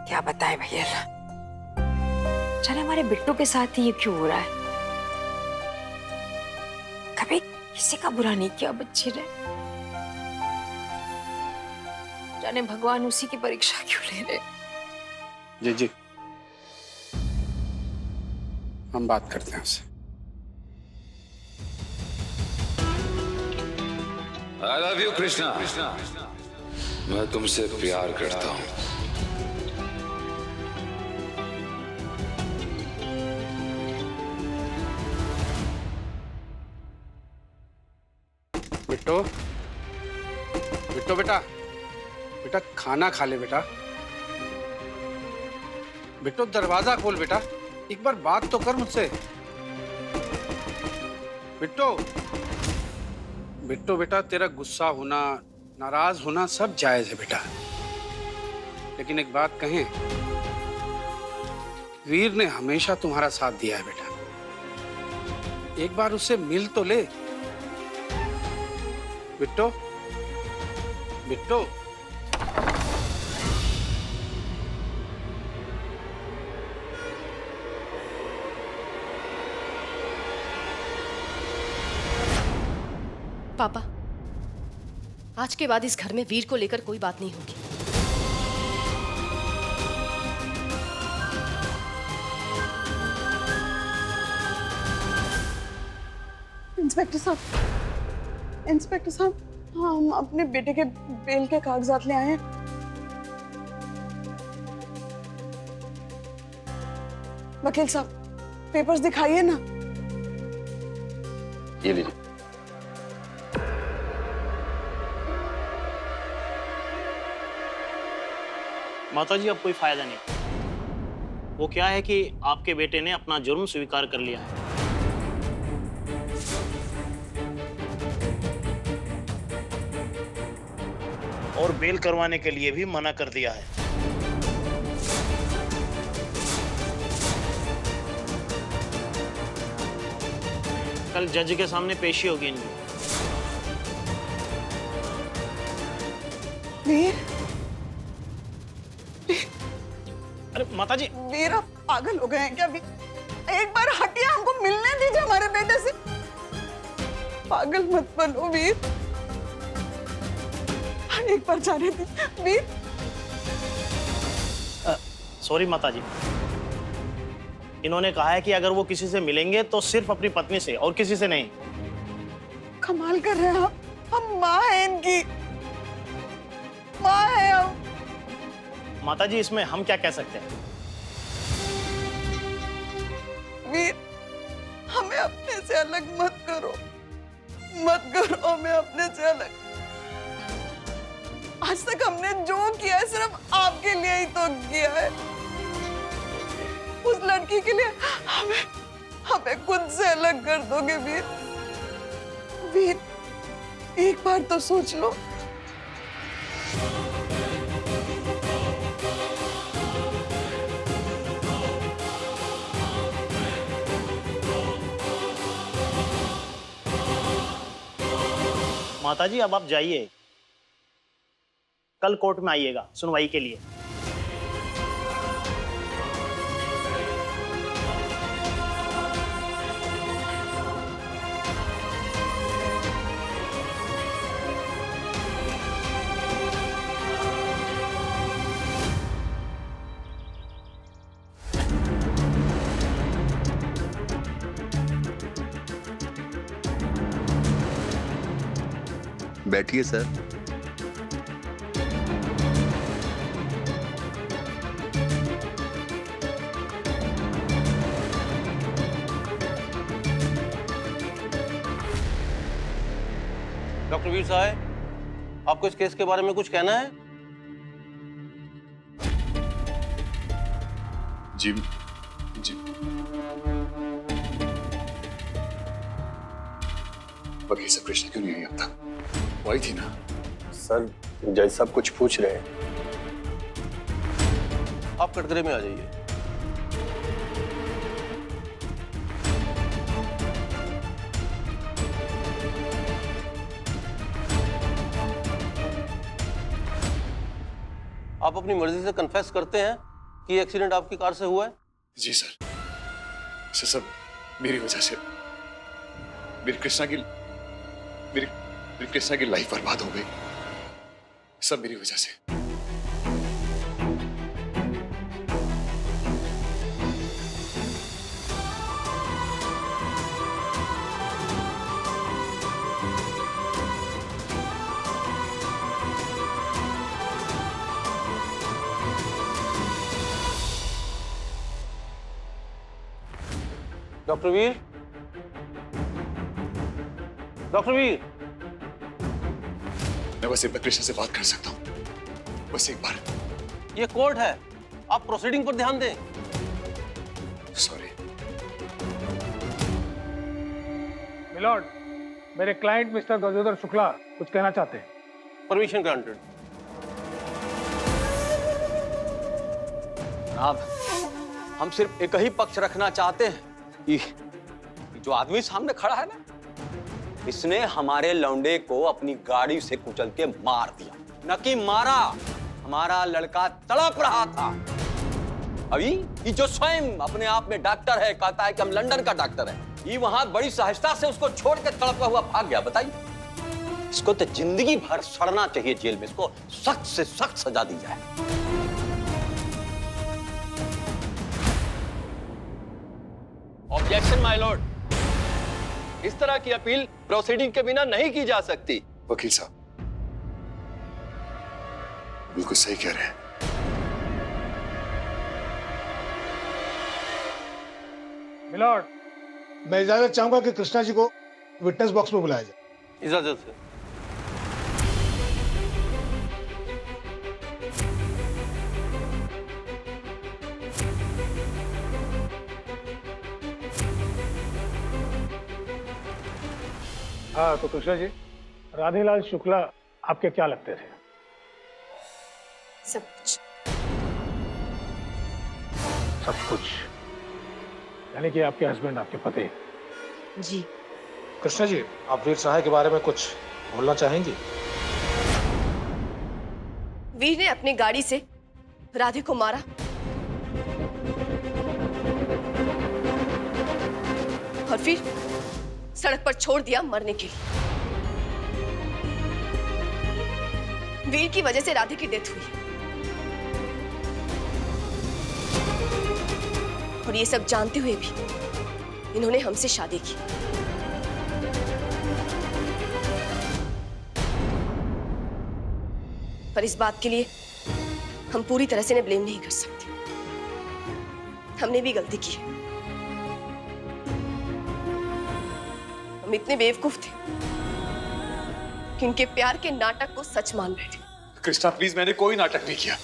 क्या बताए भैया, जाने हमारे बिट्टू के साथ ही ये क्यों हो रहा है। कभी किसी का बुरा नहीं किया बच्ची ने, जाने भगवान उसी की परीक्षा क्यों ले रहे। जी जी, हम बात करते हैं उससे। I love you, Krishna. मैं तुमसे प्यार करता हूँ। बिट्टो, बिट्टो बेटा, बेटा खाना खा ले बेटा। बिट्टो दरवाजा खोल बेटा, एक बार बात तो कर मुझसे। बिट्टो, बिट्टो बेटा, तेरा गुस्सा होना, नाराज होना सब जायज है बेटा, लेकिन एक बात कहें, वीर ने हमेशा तुम्हारा साथ दिया है बेटा, एक बार उससे मिल तो ले। बिट्टो, बिट्टो, पापा, आज के बाद इस घर में वीर को लेकर कोई बात नहीं होगी। इंस्पेक्टर साहब, इंस्पेक्टर साहब, हम अपने बेटे के बेल के कागजात ले आए हैं। वकील साहब, पेपर्स दिखाइए ना। ये लीजिए। माताजी, अब कोई फायदा नहीं। वो क्या है कि आपके बेटे ने अपना जुर्म स्वीकार कर लिया है। और बेल करवाने के लिए भी मना कर दिया है। कल जज के सामने पेशी होगी इनकी। वीर, अरे माताजी, वीर आप पागल हो गए हैं क्या? वीर, एक बार हटिए, हमको मिलने दीजिए हमारे बेटे से। पागल मत बनो वीर, एक बार जाने दीजिए वीर। सॉरी माताजी, इन्होंने कहा है कि अगर वो किसी से मिलेंगे तो सिर्फ अपनी पत्नी से और किसी से नहीं। कमाल कर रहे हैं आप, हम माँ हैं इनकी, माँ हैं हम। माताजी, इसमें हम क्या कह सकते हैं? वीर, हमें अपने से अलग मत करो, मत करो हमें अपने से अलग। आज तक हमने जो किया है सिर्फ आपके लिए ही तो किया है। उस लड़की के लिए हमें खुद से अलग कर दोगे वीर? वीर, एक बार तो सोच लो। माताजी, अब आप जाइए, कल कोर्ट में आइएगा सुनवाई के लिए। बैठिए सर। डॉक्टर वीर साहब, आपको इस केस के बारे में कुछ कहना है? जी जी, वकील साहब कृष्णा क्यों नहीं आई अब तक? वो आई थी ना? सर, जज साहब कुछ पूछ रहे हैं। आप कटघरे में आ जाइए। आप अपनी मर्जी से कन्फेस करते हैं कि एक्सीडेंट आपकी कार से हुआ है? जी सर, ये सब मेरी वजह से, मेरी कृष्णा की लाइफ बर्बाद हो गई, सब मेरी वजह से। डॉक्टर वीर, डॉक्टर वीर, मैं बस एक बार कृष्णा से बात कर सकता हूँ, बस एक बार। ये कोर्ट है, आप प्रोसीडिंग पर ध्यान दें। सॉरी। मिलॉर्ड, मेरे क्लाइंट मिस्टर गजोदर शुक्ला कुछ कहना चाहते हैं। Permission granted. जनाब, हम सिर्फ एक ही पक्ष रखना चाहते हैं कि जो आदमी सामने खड़ा है ना, इसने हमारे लौंडे को अपनी गाड़ी से कुचल के मार दिया, न कि मारा। हमारा लड़का तड़प रहा था। अभी ये जो स्वयं अपने आप में डॉक्टर है, कहता है कि हम लंदन का डॉक्टर है, ये वहां बड़ी सहजता से उसको छोड़ के तड़पता हुआ भाग गया। बताइए, इसको तो जिंदगी भर सड़ना चाहिए जेल में, इसको सख्त से सख्त सजा दी जाए। ऑब्जेक्शन माय लॉर्ड, इस तरह की अपील प्रोसीडिंग के बिना नहीं की जा सकती। वकील साहब बिल्कुल सही कह रहे हैं। मिलॉर्ड, मैं इजाजत चाहूंगा कि कृष्णा जी को विटनेस बॉक्स में बुलाया जाए। इजाजत से। हाँ, तो कृष्णा जी, राधेलाल शुक्ला आपके क्या लगते थे? सब कुछ। सब कुछ यानी कि आपके हस्बैंड, आपके पति? जी। कृष्णा जी, आप वीर सहाय के बारे में कुछ बोलना चाहेंगी? वीर ने अपनी गाड़ी से राधे को मारा और फिर सड़क पर छोड़ दिया मरने के लिए। वीर की वजह से राधे की डेथ हुई और ये सब जानते हुए भी इन्होंने हमसे शादी की। पर इस बात के लिए हम पूरी तरह से इन्हें ब्लेम नहीं कर सकते। हमने भी गलती की है। हम इतने बेवकूफ थे कि इनके प्यार के नाटक को सच मान बैठे। कृष्णा प्लीज, मैंने कोई नाटक नहीं किया।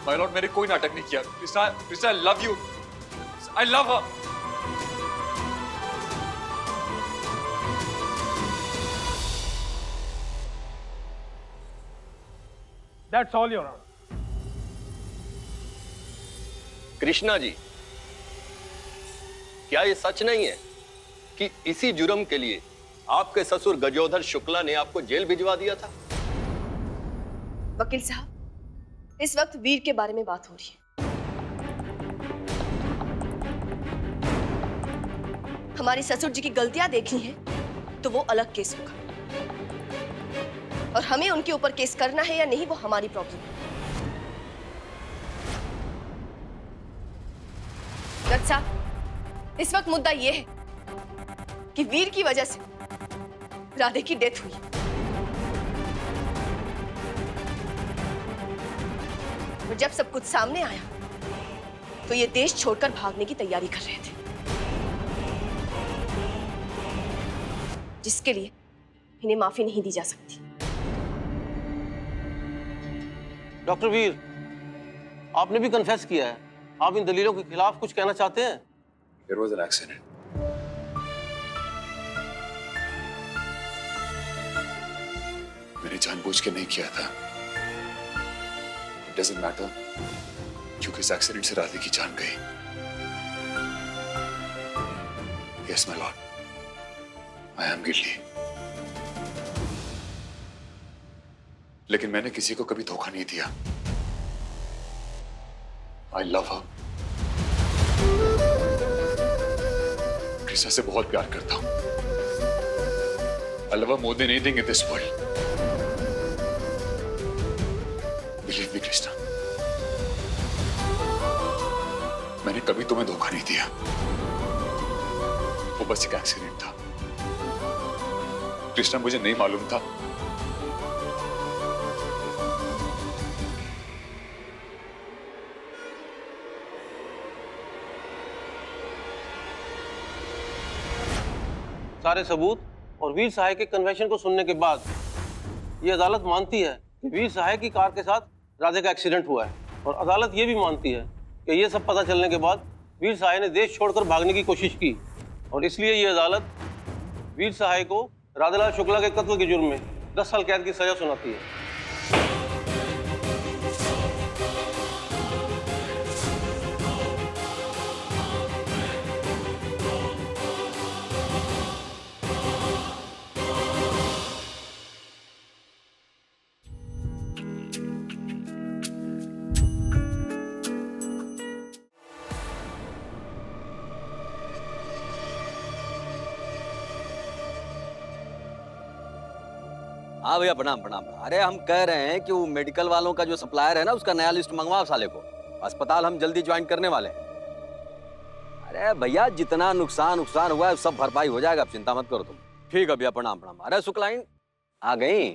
माय लॉर्ड, मैंने कोई नाटक नहीं किया। Krishna, Krishna, I love you, I love her. That's all, Your Honor. Krishna ji, क्या ये सच नहीं है कि इसी जुर्म के लिए आपके ससुर गजोधर शुक्ला ने आपको जेल भिजवा दिया था? वकील साहब, इस वक्त वीर के बारे में बात हो रही है। हमारी ससुर जी की गलतियां देखनी है तो वो अलग केस होगा, और हमें उनके ऊपर केस करना है या नहीं वो हमारी प्रॉब्लम है। जज साहब, इस वक्त मुद्दा यह है कि वीर की वजह से राधे की डेथ हुई। और जब सब कुछ सामने आया तो ये देश छोड़कर भागने की तैयारी कर रहे थे, जिसके लिए इन्हें माफी नहीं दी जा सकती। डॉक्टर वीर, आपने भी कन्फेस किया है, आप इन दलीलों के खिलाफ कुछ कहना चाहते हैं? There was an accident. मैंने जानबूझ के नहीं किया था। It doesn't matter, क्योंकि इस एक्सीडेंट से राधे की जान गई। Yes, my lord, I am guilty. लेकिन मैंने किसी को कभी धोखा नहीं दिया। आई लव हर। कृष्णा से बहुत प्यार करता हूं। आई love her more than anything in this world. Believe me Krishna, मैंने कभी तुम्हें धोखा नहीं दिया। वो बस एक एक्सीडेंट था। कृष्णा, मुझे नहीं मालूम था सारे सबूत और वीर सहाय के कन्फेशन को सुनने के बाद ये अदालत मानती है कि वीर सहाय की कार के साथ राधे का एक्सीडेंट हुआ है, और अदालत ये भी मानती है कि ये सब पता चलने के बाद वीर सहाय ने देश छोड़कर भागने की कोशिश की, और इसलिए ये अदालत वीर सहाय को राधालाल शुक्ला के कत्ल के जुर्म में 10 साल कैद की सजा सुनाती है। हाँ भैया, प्रणाम प्रणाम। अरे हम कह रहे हैं कि वो मेडिकल वालों का जो सप्लायर है ना, उसका नया लिस्ट मंगवाओ साले को। अस्पताल हम जल्दी ज्वाइन करने वाले हैं। अरे भैया, जितना नुकसान हुआ है सब भरपाई हो जाएगा, आप चिंता मत करो तुम। ठीक है भैया, प्रणाम प्रणाम। अरे शुक्लाइन आ गई?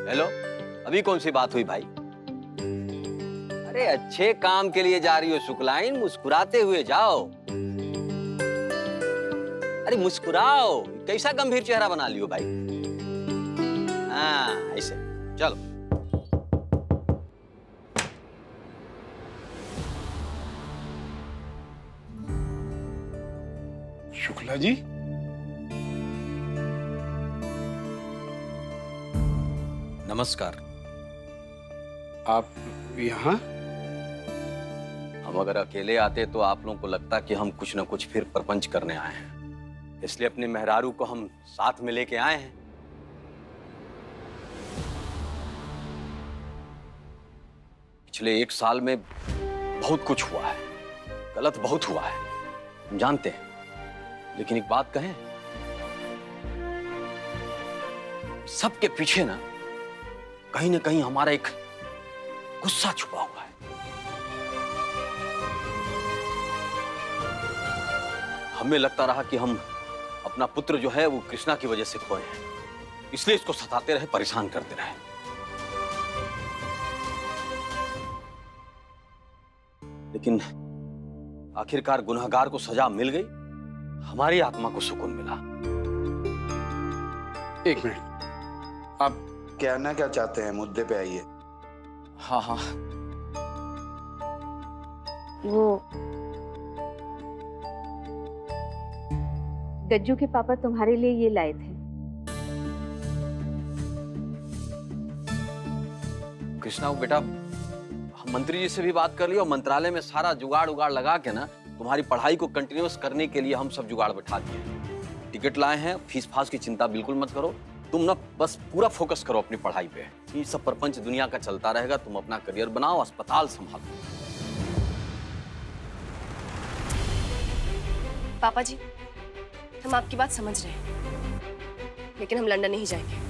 हेलो, अभी कौन सी बात हुई भाई? अरे अच्छे काम के लिए जा रही हो शुक्लाइन, मुस्कुराते हुए जाओ। अरे मुस्कुराओ, कैसा गंभीर चेहरा बना लियो भाई। हाँ ऐसे, चलो। शुक्ला जी, नमस्कार। आप यहाँ? हम अगर अकेले आते तो आप लोगों को लगता कि हम कुछ न कुछ फिर प्रपंच करने आए हैं, इसलिए अपने मेहरारू को हम साथ में लेके आए हैं। पिछले 1 साल में बहुत कुछ हुआ है, गलत बहुत हुआ है, हम जानते हैं। लेकिन एक बात कहें, सबके पीछे ना कहीं हमारा एक गुस्सा छुपा हुआ है। हमें लगता रहा कि हम अपना पुत्र जो है वो कृष्णा की वजह से खोए हैं, इसलिए इसको सताते रहे, परेशान करते रहे। लेकिन आखिरकार गुनहगार को सजा मिल गई, हमारी आत्मा को सुकून मिला। एक मिनट, आप कहना क्या चाहते हैं? मुद्दे पे आइए। हाँ हाँ, वो गज्जू के पापा तुम्हारे लिए ये लाए थे। कृष्णा, वो बेटा, हम मंत्री जी से भी बात कर ली और मंत्रालय में सारा जुगाड़ उगाड़ लगा के ना तुम्हारी पढ़ाई को कंटिन्यूअस करने के लिए हम सब जुगाड़ बैठा दिए। टिकट लाए हैं, फीस फास की चिंता बिल्कुल मत करो। तुम ना बस पूरा फोकस करो अपनी पढ़ाई पे। ये सब प्रपंच दुनिया का चलता रहेगा, तुम अपना करियर बनाओ, अस्पताल संभालो। पापा जी, हम आपकी बात समझ रहे हैं, लेकिन हम लंदन नहीं जाएंगे।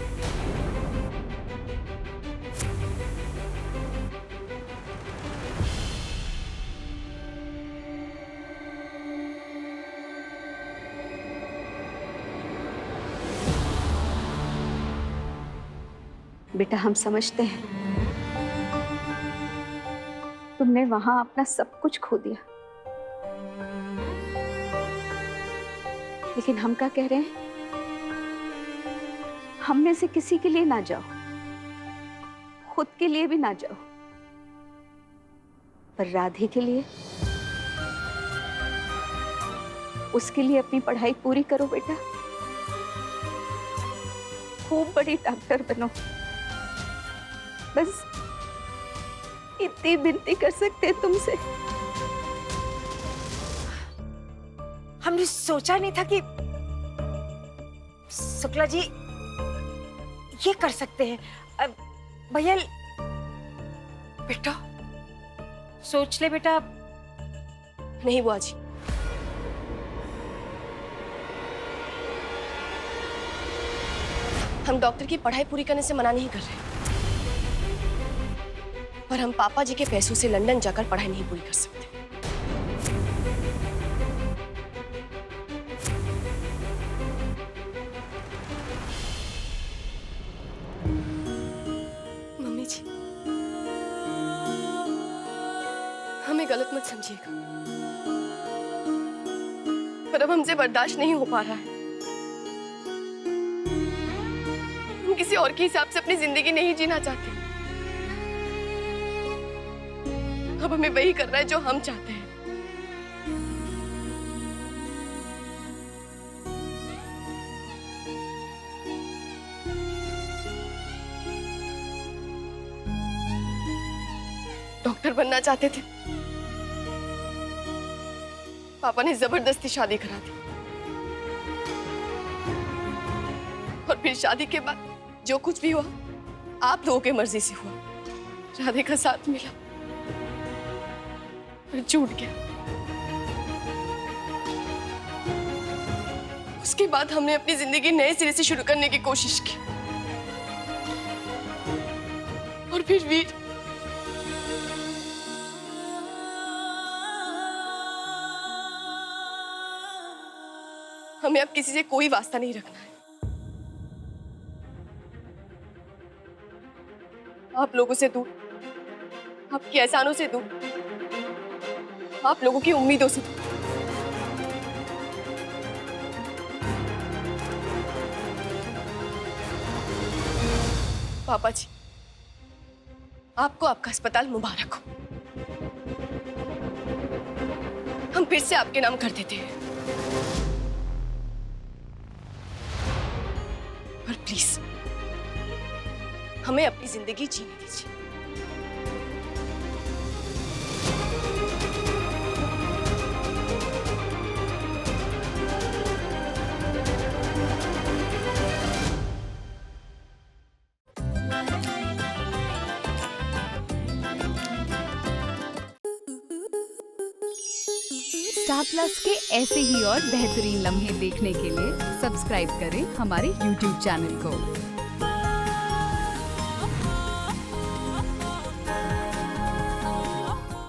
बेटा, हम समझते हैं तुमने वहां अपना सब कुछ खो दिया, लेकिन हम क्या कह रहे हैं, हम में से किसी के लिए ना जाओ, खुद के लिए भी ना जाओ, पर राधे के लिए, उसके लिए अपनी पढ़ाई पूरी करो बेटा। खूब बड़ी डॉक्टर बनो, बस इतनी विनती कर सकते हैं तुमसे। हमने सोचा नहीं था कि शुक्ला जी ये कर सकते हैं। भैया बेटा सोच ले बेटा। नहीं बुआ जी, हम डॉक्टर की पढ़ाई पूरी करने से मना नहीं कर रहे, पर हम पापा जी के पैसों से लंदन जाकर पढ़ाई नहीं पूरी कर सकते। मम्मी जी, हमें गलत मत समझिएगा, पर अब हमसे बर्दाश्त नहीं हो पा रहा है। हम किसी और के हिसाब से अपनी जिंदगी नहीं जीना चाहते। अब हमें वही करना है जो हम चाहते हैं। डॉक्टर बनना चाहते थे, पापा ने जबरदस्ती शादी करा दी, और फिर शादी के बाद जो कुछ भी हुआ आप लोगों की मर्जी से हुआ। राधे का साथ मिला और छूट गया। उसके बाद हमने अपनी जिंदगी नए सिरे से शुरू करने की कोशिश की, और फिर वीर हमें अब किसी से कोई वास्ता नहीं रखना है। आप लोगों से दूर, आपके एहसानों से दूर, आप लोगों की उम्मीदों से दूर। पापा जी, आपको आपका अस्पताल मुबारक हो। हम फिर से आपके नाम कर देते हैं, पर प्लीज हमें अपनी जिंदगी जीने दीजिए। स्टार प्लस के ऐसे ही और बेहतरीन लम्हे देखने के लिए सब्सक्राइब करें हमारे YouTube चैनल को।